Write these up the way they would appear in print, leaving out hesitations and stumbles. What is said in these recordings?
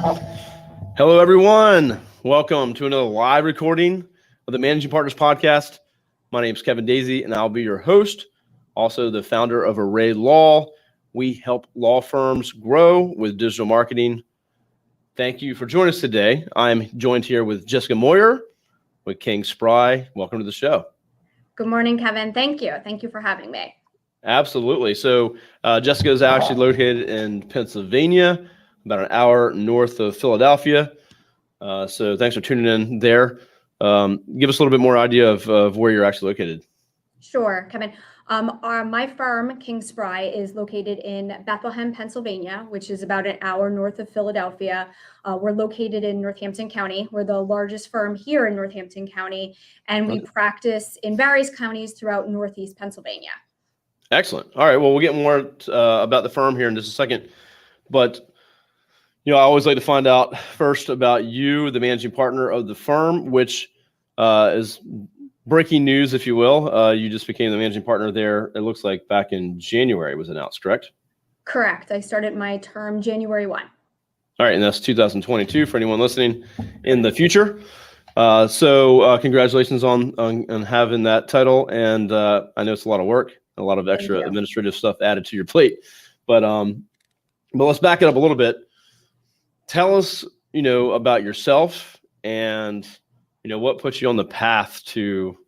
Hello, everyone. Welcome to another live recording of the Managing Partners Podcast. My name is Kevin Daisy, and I'll be your host, also the founder of Array Law. We help law firms grow with digital marketing. Thank you for joining us today. I'm joined here with Jessica Moyer with KingSpry. Welcome to the show. Good morning, Kevin. Thank you. Thank you for having me. Absolutely. So Jessica is actually located in Pennsylvania, about an hour north of Philadelphia. So thanks for tuning in there. Give us a little bit more idea of where you're actually located. Sure, Kevin. My firm, KingSpry, is located in Bethlehem, Pennsylvania, which is about an hour north of Philadelphia. We're located in Northampton County. We're the largest firm here in Northampton County, and we practice in various counties throughout Northeast Pennsylvania. Excellent. All right. Well, we'll get more about the firm here in just a second. But, I always like to find out first about you, the managing partner of the firm, which is breaking news, if you will. You just became the managing partner there. It looks like back in January was announced, correct? Correct. I started my term January 1. All right. And that's 2022 for anyone listening in the future. So congratulations on having that title. And I know it's a lot of work, a lot of extra administrative stuff added to your plate. But let's back it up a little bit. Tell us, about yourself and, what puts you on the path to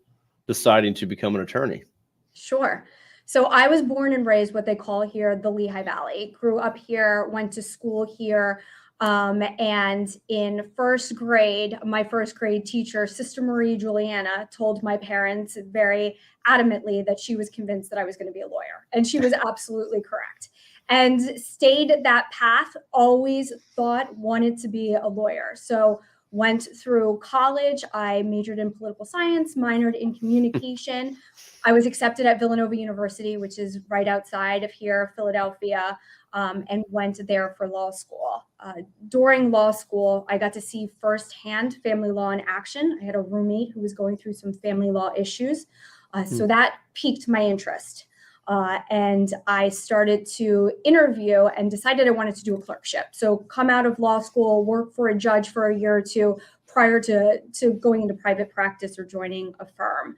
deciding to become an attorney? Sure. So I was born and raised what they call here the Lehigh Valley. Grew up here, went to school here. And in first grade, my first grade teacher, Sister Marie Juliana, told my parents very adamantly that she was convinced that I was going to be a lawyer. And she was absolutely correct. And stayed that path, always wanted to be a lawyer. So went through college. I majored in political science, minored in communication. I was accepted at Villanova University, which is right outside of here, Philadelphia, and went there for law school. During law school, I got to see firsthand family law in action. I had a roommate who was going through some family law issues. So that piqued my interest. And I started to interview and decided I wanted to do a clerkship. So come out of law school, work for a judge for a year or two prior to going into private practice or joining a firm.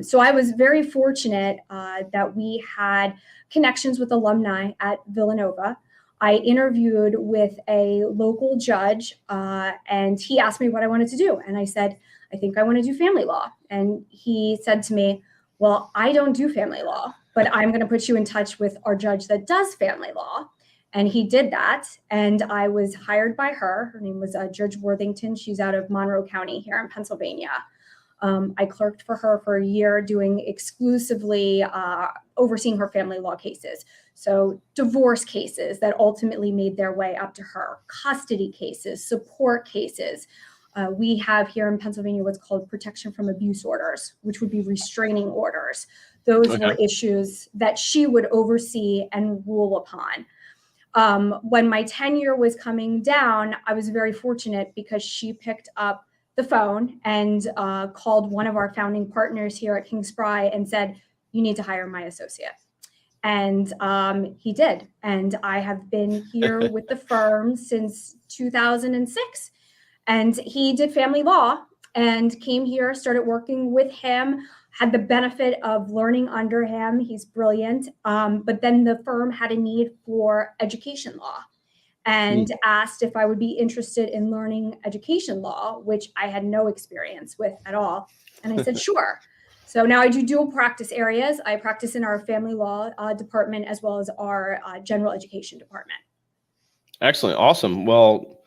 So I was very fortunate that we had connections with alumni at Villanova. I interviewed with a local judge and he asked me what I wanted to do. And I said, I think I want to do family law. And he said to me, well, I don't do family law, but I'm going to put you in touch with our judge that does family law. And he did that. And I was hired by her. Her name was Judge Worthington. She's out of Monroe County here in Pennsylvania. I clerked for her for a year, doing exclusively overseeing her family law cases. So divorce cases that ultimately made their way up to her, custody cases, support cases. We have here in Pennsylvania what's called protection from abuse orders, which would be restraining orders. Those were issues that she would oversee and rule upon. When my tenure was coming down, I was very fortunate because she picked up the phone and called one of our founding partners here at KingSpry and said, you need to hire my associate. And he did. And I have been here with the firm since 2006. And he did family law and came here, started working with him, had the benefit of learning under him. He's brilliant. But then the firm had a need for education law and asked if I would be interested in learning education law, which I had no experience with at all. And I said, sure. So now I do dual practice areas. I practice in our family law department as well as our general education department. Excellent. Awesome. Well,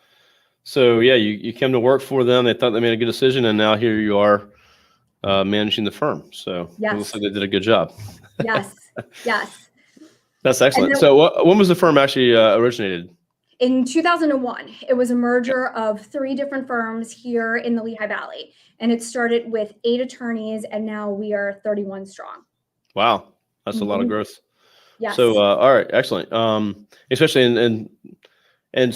so yeah, you came to work for them. They thought they made a good decision, and now here you are managing the firm. So it looks like they did a good job. Yes. That's excellent. Then, so when was the firm actually originated? In 2001. It was a merger of 3 different firms here in the Lehigh Valley. And it started with 8 attorneys, and now we are 31 strong. Wow. That's a lot of growth. Yes. So, all right. Excellent. Especially and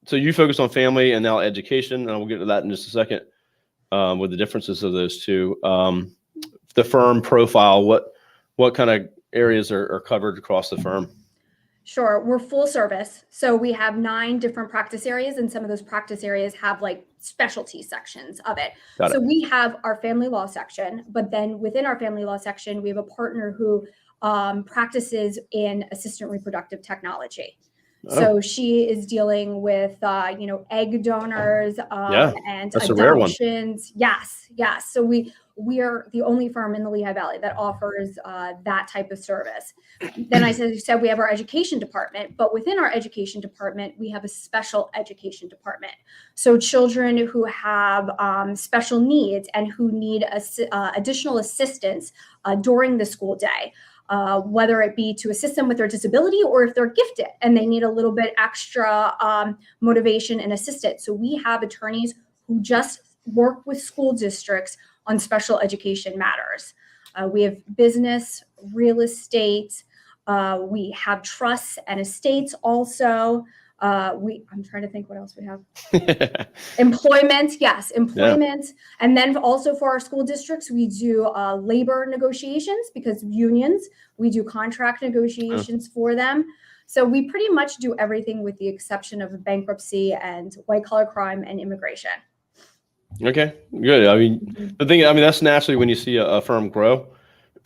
so you focus on family and now education, and we'll get to that in just a second with the differences of those two. The firm profile, what kind of areas are covered across the firm? Sure. We're full service. So we have 9 different practice areas, and some of those practice areas have like specialty sections of it. Got So it. we have our family law section, but then within our family law section, we have a partner who practices in assistant reproductive technology. Oh, So she is dealing with, egg donors yeah, and that's a rare one. adoptions. Yes, yes. So we are the only firm in the Lehigh Valley that offers that type of service. Then I said we have our education department, but within our education department, we have a special education department. So children who have special needs and who need additional assistance during the school day. Whether it be to assist them with their disability or if they're gifted and they need a little bit extra motivation and assistance. So we have attorneys who just work with school districts on special education matters. We have business, real estate, we have trusts and estates also. I'm trying to think what else we have. Employment, yes, employment. Yeah. And then also for our school districts, we do labor negotiations because unions, we do contract negotiations for them. So we pretty much do everything with the exception of bankruptcy and white collar crime and immigration. Okay, good. I mean, that's naturally when you see a firm grow,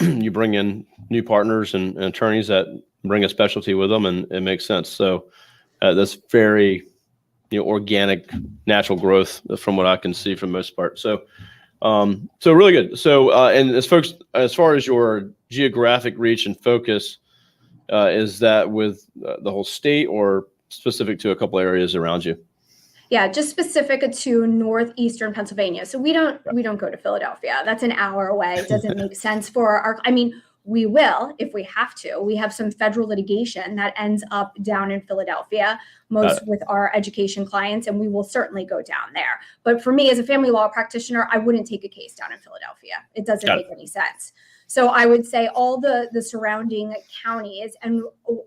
you bring in new partners and attorneys that bring a specialty with them, and it makes sense. So that's very, organic, natural growth from what I can see for the most part. So, so really good. So, and as far as your geographic reach and focus, is that with the whole state or specific to a couple areas around you? Yeah, just specific to northeastern Pennsylvania. So we don't go to Philadelphia. That's an hour away. It doesn't make sense for our. I mean, we will if we have to. We have some federal litigation that ends up down in Philadelphia, most with our education clients, and we will certainly go down there. But for me, as a family law practitioner, I wouldn't take a case down in Philadelphia. It doesn't make any sense. So I would say all the surrounding counties, and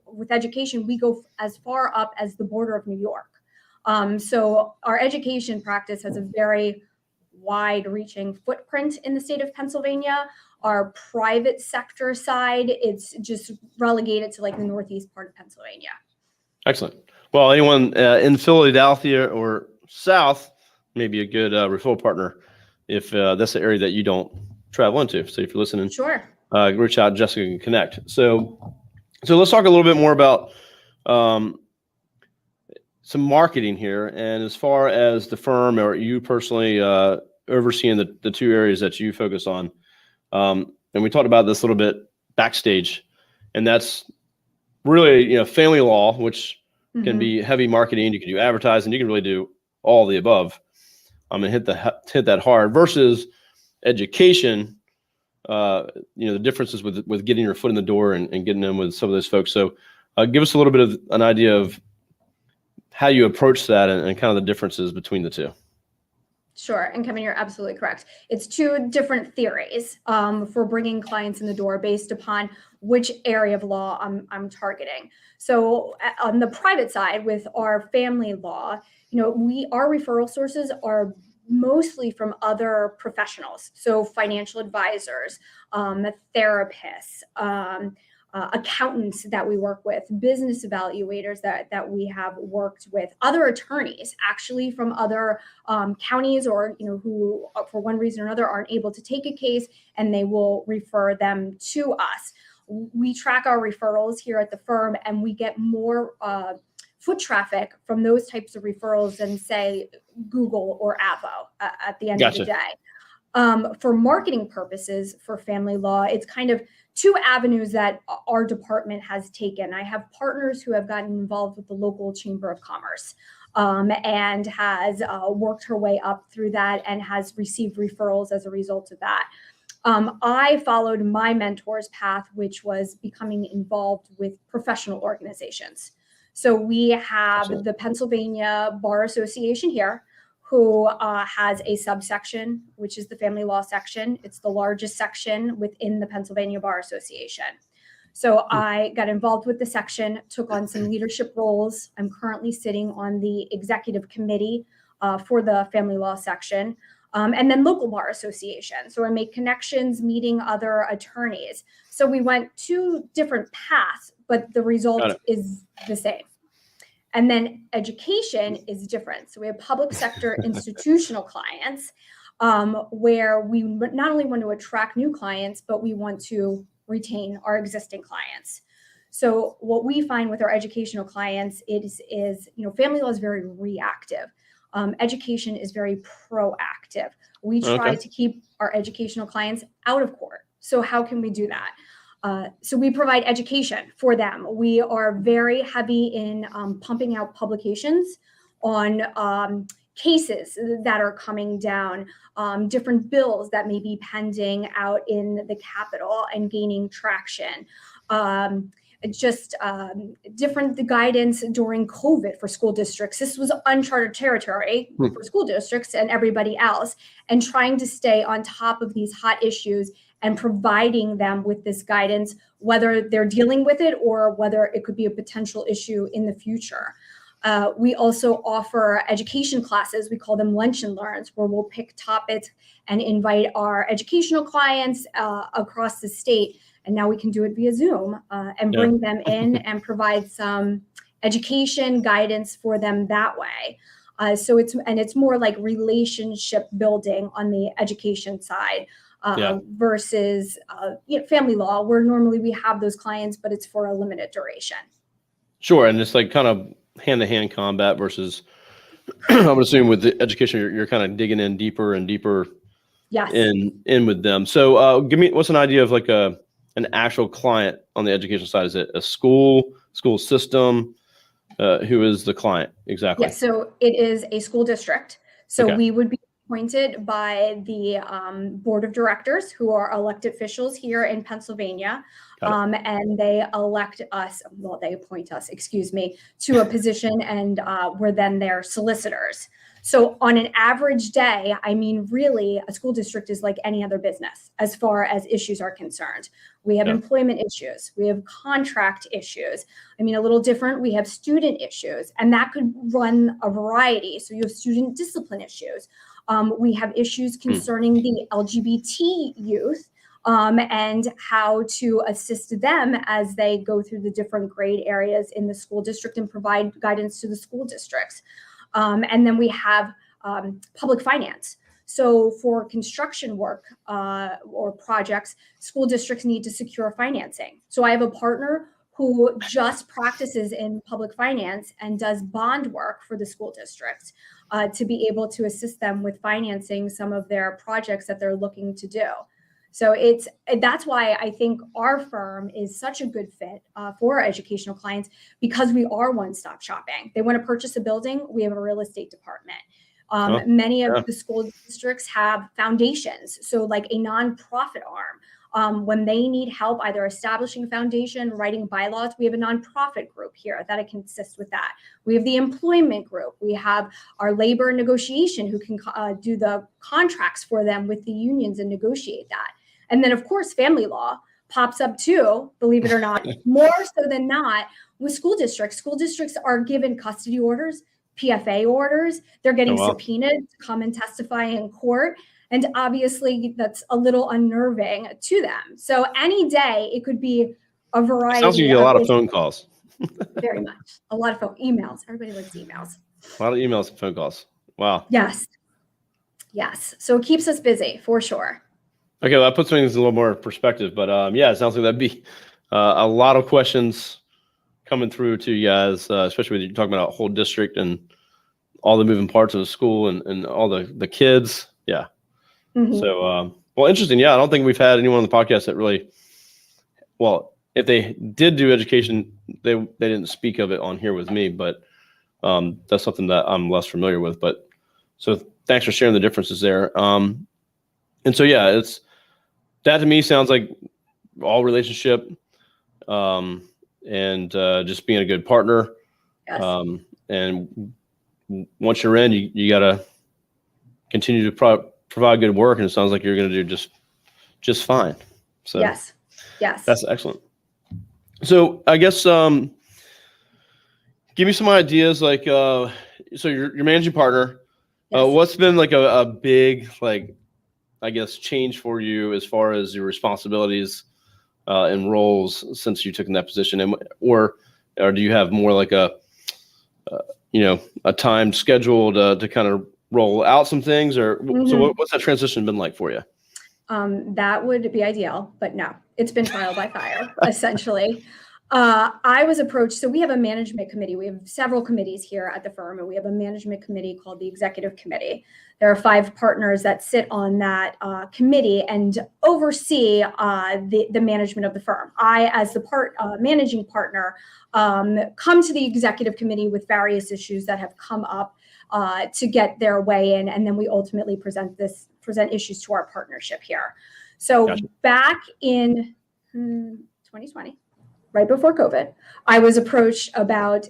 with education, we go as far up as the border of New York. So our education practice has a very wide-reaching footprint in the state of Pennsylvania. Our private sector side, it's just relegated to like the northeast part of Pennsylvania. Excellent. Well, anyone in Philadelphia or south may be a good referral partner if that's the area that you don't travel into. So if you're listening, sure, reach out, Jessica can connect. So let's talk a little bit more about some marketing here. And as far as the firm or you personally overseeing the 2 areas that you focus on, and we talked about this a little bit backstage, and that's really, family law, which can be heavy marketing. You can do advertising. You can really do all the above. And hit that hard versus education. The differences with getting your foot in the door and getting in with some of those folks. So give us a little bit of an idea of how you approach that and kind of the differences between the 2. Sure. And Kevin, you're absolutely correct. It's 2 different theories for bringing clients in the door based upon which area of law I'm targeting. So on the private side with our family law, our referral sources are mostly from other professionals. So financial advisors, therapists, accountants that we work with, business evaluators that we have worked with, other attorneys actually from other counties or who for one reason or another aren't able to take a case, and they will refer them to us. We track our referrals here at the firm, and we get more foot traffic from those types of referrals than say Google or Avvo at the end of the day. For marketing purposes for family law, it's kind of 2 avenues that our department has taken. I have partners who have gotten involved with the local Chamber of Commerce and has worked her way up through that and has received referrals as a result of that. I followed my mentor's path, which was becoming involved with professional organizations. So we have the Pennsylvania Bar Association here, who has a subsection, which is the family law section. It's the largest section within the Pennsylvania Bar Association. So I got involved with the section, took on some leadership roles. I'm currently sitting on the executive committee for the family law section. and then local bar association. So I make connections, meeting other attorneys. So we went 2 different paths, but the result is the same. And then education is different. So we have public sector institutional clients, where we not only want to attract new clients, but we want to retain our existing clients. So what we find with our educational clients is family law is very reactive. Education is very proactive. We try to keep our educational clients out of court. So how can we do that? So we provide education for them. We are very heavy in pumping out publications on cases that are coming down, different bills that may be pending out in the Capitol and gaining traction. Different guidance during COVID for school districts. This was uncharted territory for school districts and everybody else, and trying to stay on top of these hot issues and providing them with this guidance, whether they're dealing with it or whether it could be a potential issue in the future. We also offer education classes. We call them lunch and learns, where we'll pick topics and invite our educational clients across the state. And now we can do it via Zoom and bring them in and provide some education guidance for them that way. So it's more like relationship building on the education side versus family law, where normally we have those clients, but it's for a limited duration. Sure, and it's like kind of hand-to-hand combat versus, I would assume with the education, you're kind of digging in deeper and deeper in with them. So what's an idea of like an actual client on the education side? Is it a school system? Who is the client exactly? Yes, so it is a school district. So we would be appointed by the board of directors, who are elected officials here in Pennsylvania. And they appoint us, to a position, and we're then their solicitors. So on an average day, I mean, really, a school district is like any other business as far as issues are concerned. We have employment issues. We have contract issues. I mean, a little different. We have student issues, and that could run a variety. So you have student discipline issues. We have issues concerning the LGBT youth, and how to assist them as they go through the different grade areas in the school district and provide guidance to the school districts. And then we have public finance. So for construction work or projects, school districts need to secure financing. So I have a partner who just practices in public finance and does bond work for the school districts to be able to assist them with financing some of their projects that they're looking to do. So that's why I think our firm is such a good fit for our educational clients, because we are one-stop shopping. They want to purchase a building, we have a real estate department. Many of the school districts have foundations, so like a nonprofit arm. When they need help either establishing a foundation, writing bylaws, we have a nonprofit group here that can assist with that. We have the employment group. We have our labor negotiation, who can do the contracts for them with the unions and negotiate that. And then, of course, family law pops up too, believe it or not, more so than not with school districts. School districts are given custody orders, PFA orders. They're getting subpoenaed to come and testify in court. And obviously, that's a little unnerving to them. So any day, it could be a variety. Sounds like you get a lot of phone calls. Very much. A lot of emails. Everybody likes emails. A lot of emails and phone calls. Wow. Yes. So it keeps us busy, for sure. Okay, well, that puts things in a little more perspective, but it sounds like that'd be a lot of questions coming through to you guys, especially when you're talking about a whole district and all the moving parts of the school and all the kids. Yeah. Mm-hmm. So, well, interesting. Yeah, I don't think we've had anyone on the podcast that really, well, if they did do education, they didn't speak of it on here with me, but that's something that I'm less familiar with. But so thanks for sharing the differences there. And so, that to me sounds like all relationship and just being a good partner. Yes. And once you're in, you got to continue to provide good work. And it sounds like you're going to do just fine. So yes, that's excellent. So I guess give me some ideas. Like so, you're managing partner. Yes. What's been like a big, like, I guess, change for you as far as your responsibilities and roles since you took in that position, and or do you have more like a a timed schedule to kind of roll out some things, or so what's that transition been like for you? That would be ideal, but no, it's been trial by fire, essentially. I was approached. So we have a management committee. We have several committees here at the firm, and we have a management committee called the Executive Committee. There are 5 partners that sit on that committee and oversee the management of the firm. I, as the managing partner, come to the Executive Committee with various issues that have come up to get their way in, and then we ultimately present issues to our partnership here. So Gotcha. Back in 2020, right before COVID, I was approached about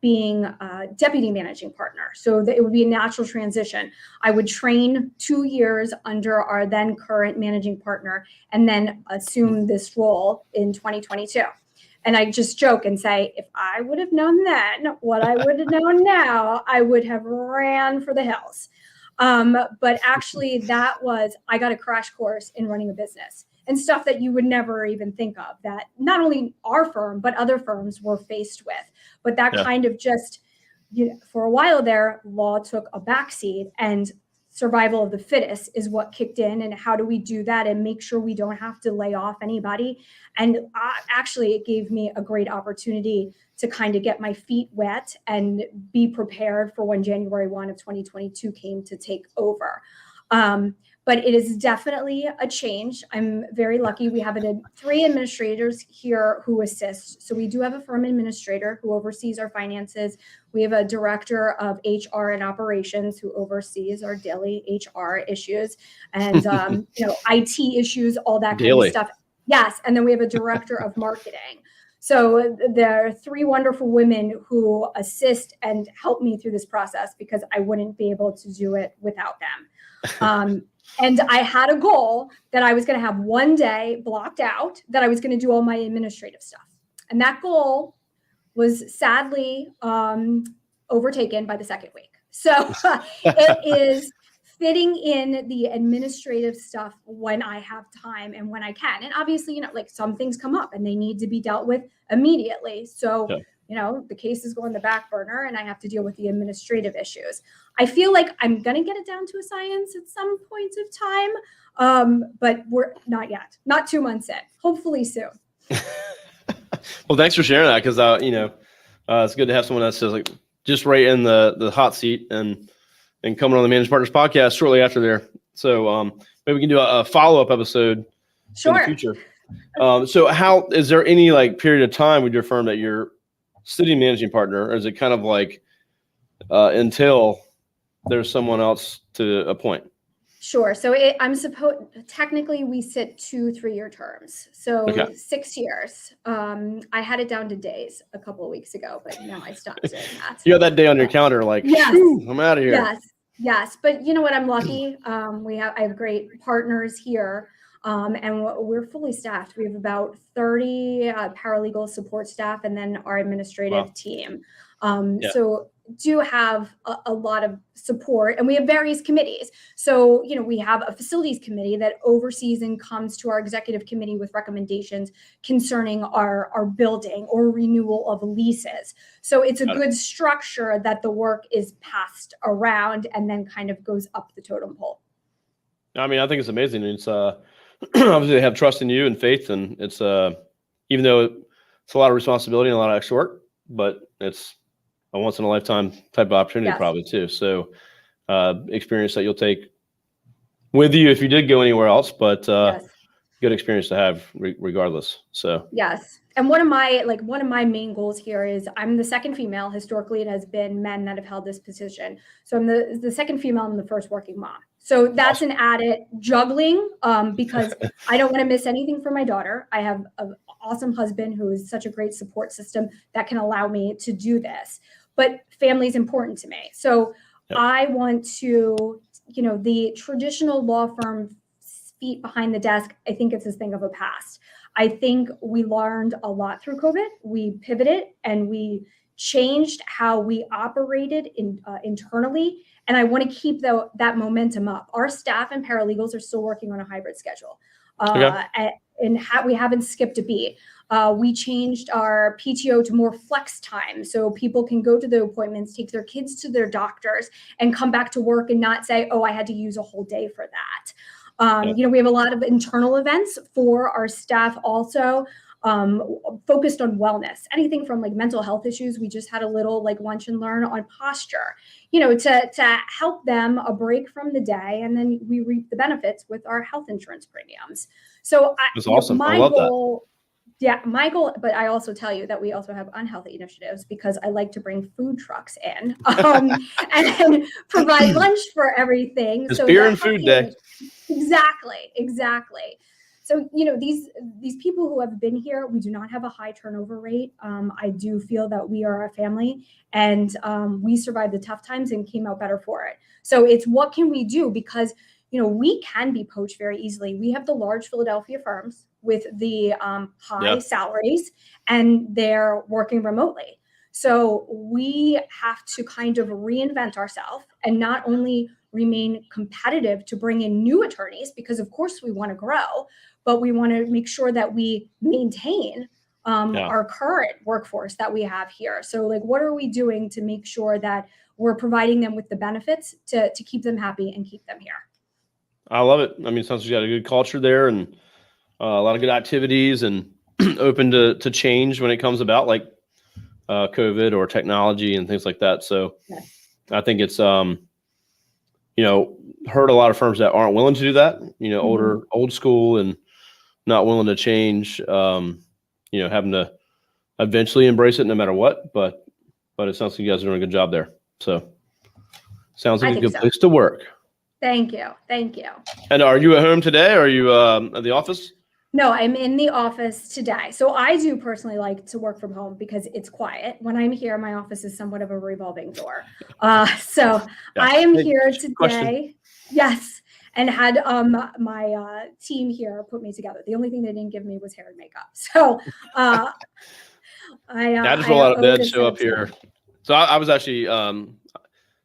being a deputy managing partner. So that it would be a natural transition. I would train 2 years under our then current managing partner and then assume this role in 2022. And I just joke and say, if I would have known then what I would have known now, I would have ran for the hills. But actually I got a crash course in running a business and stuff that you would never even think of, that not only our firm, but other firms were faced with. But that kind of just, for a while there, law took a backseat, and survival of the fittest is what kicked in. And how do we do that and make sure we don't have to lay off anybody? And actually, it gave me a great opportunity to kind of get my feet wet and be prepared for when January 1 of 2022 came to take over. But it is definitely a change. I'm very lucky. We have 3 administrators here who assist. So we do have a firm administrator who oversees our finances. We have a director of HR and operations who oversees our daily HR issues and IT issues, all that kind of stuff. Yes, and then we have a director of marketing. So there are 3 wonderful women who assist and help me through this process, because I wouldn't be able to do it without them. And I had a goal that I was going to have one day blocked out that I was going to do all my administrative stuff. And that goal was sadly overtaken by the second week. So it is fitting in the administrative stuff when I have time and when I can. And obviously, like some things come up and they need to be dealt with immediately. So the cases go on the back burner and I have to deal with the administrative issues. I feel like I'm going to get it down to a science at some points of time, but we're not yet. Not 2 months in. Hopefully soon. Well, thanks for sharing that, because it's good to have someone that's just right in the hot seat and coming on the Managed Partners podcast shortly after there. So maybe we can do a follow-up episode in the future. So how is there any period of time with your firm that you're sitting managing partner, or is it kind of until there's someone else to appoint? Sure. So technically we sit 2 3-year terms. So 6 years. I had it down to days a couple of weeks ago, but now I stopped doing that. You have that day on your calendar, yes, I'm out of here. Yes. But you know what? I'm lucky. I have great partners here. And we're fully staffed. We have about 30 paralegal support staff and then our administrative team. So do have a lot of support, and we have various committees. So, we have a facilities committee that oversees and comes to our executive committee with recommendations concerning our building or renewal of leases. So it's a good structure that the work is passed around and then kind of goes up the totem pole. I mean, I think it's amazing. It's obviously they have trust in you and faith, and it's even though it's a lot of responsibility and a lot of extra work, but it's a once in a lifetime type of opportunity probably too. So experience that you'll take with you if you did go anywhere else, but good experience to have regardless. So yes. And one of my main goals here is I'm the second female. Historically, it has been men that have held this position. So I'm the second female and the first working mom. So that's an added juggling because I don't want to miss anything for my daughter. I have an awesome husband who is such a great support system that can allow me to do this. But family is important to me. So I want to, the traditional law firm feet behind the desk, I think it's this thing of a past. I think we learned a lot through COVID. We pivoted and we changed how we operated internally. And I want to keep that momentum up. Our staff and paralegals are still working on a hybrid schedule. We haven't skipped a beat. We changed our PTO to more flex time, so people can go to the appointments, take their kids to their doctors, and come back to work and not say, oh, I had to use a whole day for that. We have a lot of internal events for our staff also, focused on wellness, anything from like mental health issues. We just had a little like lunch and learn on posture, to help them a break from the day. And then we reap the benefits with our health insurance premiums. So that's awesome. I love that. Yeah, my goal, but I also tell you that we also have unhealthy initiatives because I like to bring food trucks in and provide lunch for everything. It's beer and food day. Exactly. So, these people who have been here, we do not have a high turnover rate. I do feel that we are a family, and we survived the tough times and came out better for it. So it's what can we do? Because, we can be poached very easily. We have the large Philadelphia firms with the high salaries, and they're working remotely. So we have to kind of reinvent ourselves and not only remain competitive to bring in new attorneys, because of course we want to grow, but we want to make sure that we maintain our current workforce that we have here. So like, what are we doing to make sure that we're providing them with the benefits to keep them happy and keep them here? I love it. I mean, it sounds like you got a good culture there and a lot of good activities and open to change when it comes about, like COVID or technology and things like that. So I think it's, heard a lot of firms that aren't willing to do that, old school and not willing to change, having to eventually embrace it no matter what. But it sounds like you guys are doing a good job there. So sounds like a good place to work. Thank you. And are you at home today? Or are you at the office? No, I'm in the office today. So I do personally like to work from home because it's quiet. When I'm here, my office is somewhat of a revolving door. I am here today. Question. Yes. And had my team here put me together. The only thing they didn't give me was hair and makeup. So I just roll out of bed, show up here. So I was actually, I'm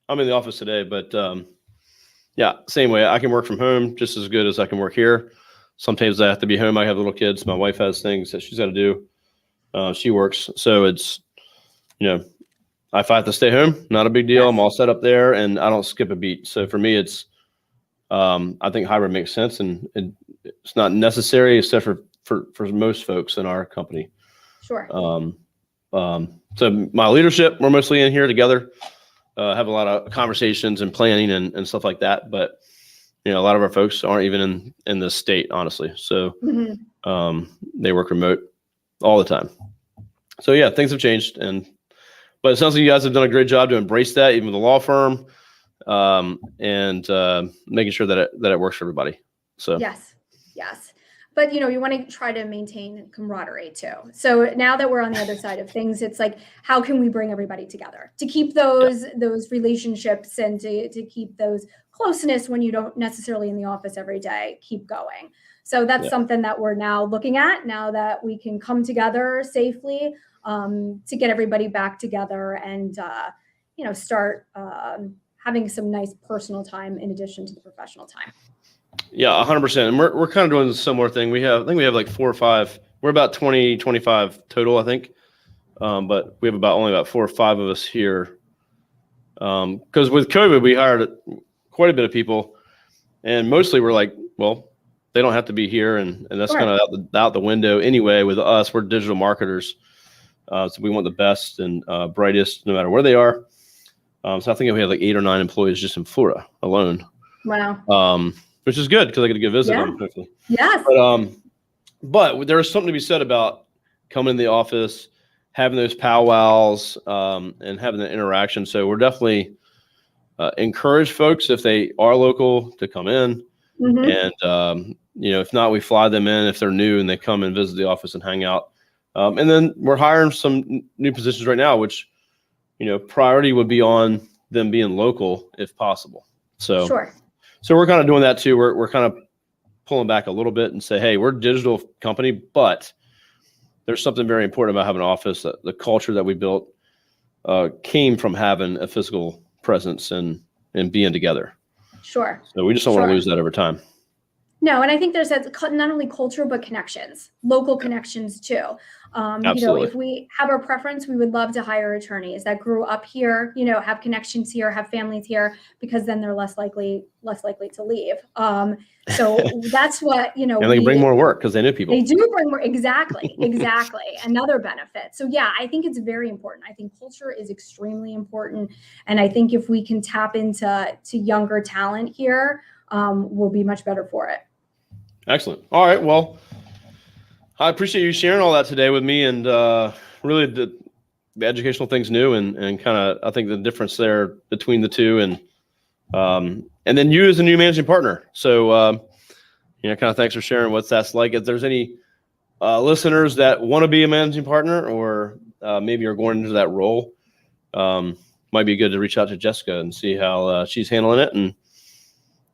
in the office today, but same way. I can work from home just as good as I can work here. Sometimes I have to be home. I have little kids. My wife has things that she's got to do. She works. So it's, if I have to stay home, not a big deal. I'm all set up there and I don't skip a beat. So for me, it's, I think hybrid makes sense and it's not necessary except for most folks in our company. Sure. So my leadership, we're mostly in here together, have a lot of conversations and planning and stuff like that. But a lot of our folks aren't even in the state, honestly. So they work remote all the time. So yeah, things have changed. But it sounds like you guys have done a great job to embrace that, even with the law firm, and making sure that it works for everybody. So yes. But you want to try to maintain camaraderie too. So now that we're on the other side of things, it's like, how can we bring everybody together to keep those relationships and to keep those closeness when you don't necessarily in the office every day, keep going. So that's something that we're now looking at now that we can come together safely to get everybody back together and, start having some nice personal time in addition to the professional time. Yeah, 100%. And we're kind of doing a similar thing. I think we have like 4 or 5. We're about 20, 25 total, I think. But we have only about 4 or 5 of us here. Because with COVID, we hired quite a bit of people, and mostly we're like, well, they don't have to be here, and that's kind of out the window anyway. With us, we're digital marketers, so we want the best and brightest, no matter where they are. So I think we have like 8 or 9 employees just in Florida alone. Wow. Which is good because I get to go visit them hopefully. Yes. But there is something to be said about coming in the office, having those powwows, and having the interaction. So we're definitely encourage folks if they are local to come in, and if not, we fly them in if they're new and they come and visit the office and hang out. And then we're hiring some new positions right now, which priority would be on them being local if possible. So sure. So we're kind of doing that too. We're kind of pulling back a little bit and say, hey, we're a digital company, but there's something very important about having an office, the culture that we built, came from having a physical presence and being together. Sure. So we just don't want to lose that over time. No, and I think there's that not only culture, but connections, local connections too. If we have our preference, we would love to hire attorneys that grew up here, have connections here, have families here, because then they're less likely to leave. So that's what, and they bring more work because they know people. They do bring more. Exactly. Another benefit. So yeah, I think it's very important. I think culture is extremely important. And I think if we can tap into younger talent here, we'll be much better for it. Excellent. All right. Well, I appreciate you sharing all that today with me, and really the educational thing's new, and kind of I think the difference there between the two, and then you as a new managing partner. So kind of thanks for sharing what that's like. If there's any listeners that want to be a managing partner, or maybe are going into that role, might be good to reach out to Jessica and see how she's handling it,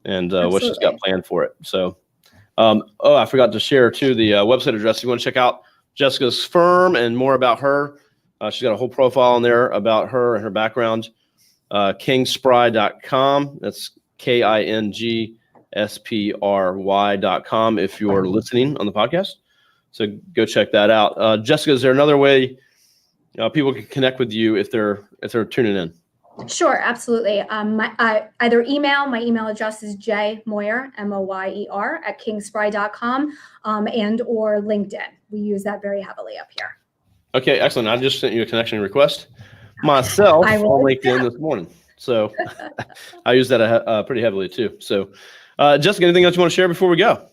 and what she's got planned for it. So. I forgot to share too the website address. If you want to check out Jessica's firm and more about her, she's got a whole profile on there about her and her background. KingSpry.com. That's KingSpry.com. If you're listening on the podcast, so go check that out. Jessica, is there another way people can connect with you if they're tuning in? Sure, absolutely. Either email, my email address is jmoyer, Moyer, at KingSpry.com, and or LinkedIn. We use that very heavily up here. Okay, excellent. I just sent you a connection request myself on LinkedIn this morning. So I use that pretty heavily too. So Jessica, anything else you want to share before we go?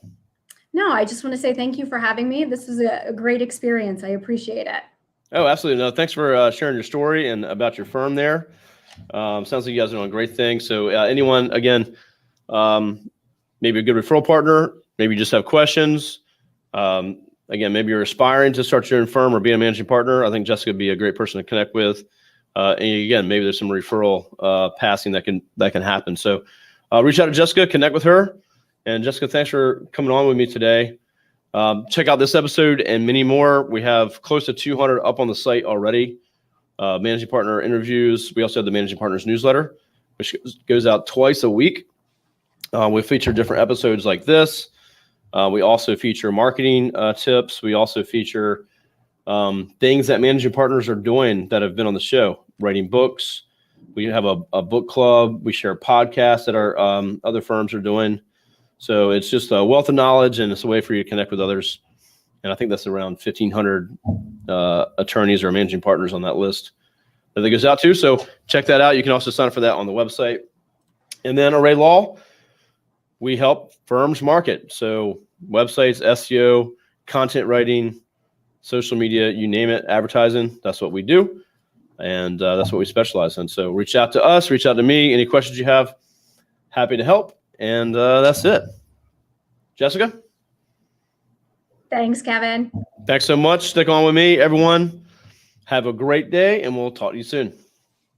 No, I just want to say thank you for having me. This was a great experience. I appreciate it. Oh, absolutely. No, thanks for sharing your story and about your firm there. Sounds like you guys are doing great things. So anyone, again, maybe a good referral partner, maybe you just have questions. Again, maybe you're aspiring to start your own firm or be a managing partner. I think Jessica would be a great person to connect with. And again, maybe there's some referral passing that can happen. So reach out to Jessica, connect with her. And Jessica, thanks for coming on with me today. Check out this episode and many more. We have close to 200 up on the site already. Managing partner interviews. We also have the managing partners newsletter, which goes out twice a week. We feature different episodes like this. We also feature marketing tips. We also feature things that managing partners are doing that have been on the show, writing books. We have a book club. We share podcasts that our other firms are doing. So it's just a wealth of knowledge, and it's a way for you to connect with others. And I think that's around 1,500 attorneys or managing partners on that list that goes out to. So check that out. You can also sign up for that on the website. And then Array Law, we help firms market. So websites, SEO, content writing, social media, you name it, advertising, that's what we do. And that's what we specialize in. So reach out to us, reach out to me. Any questions you have, happy to help. And that's it. Jessica? Thanks, Kevin. Thanks so much. Stick on with me, everyone. Have a great day, and we'll talk to you soon.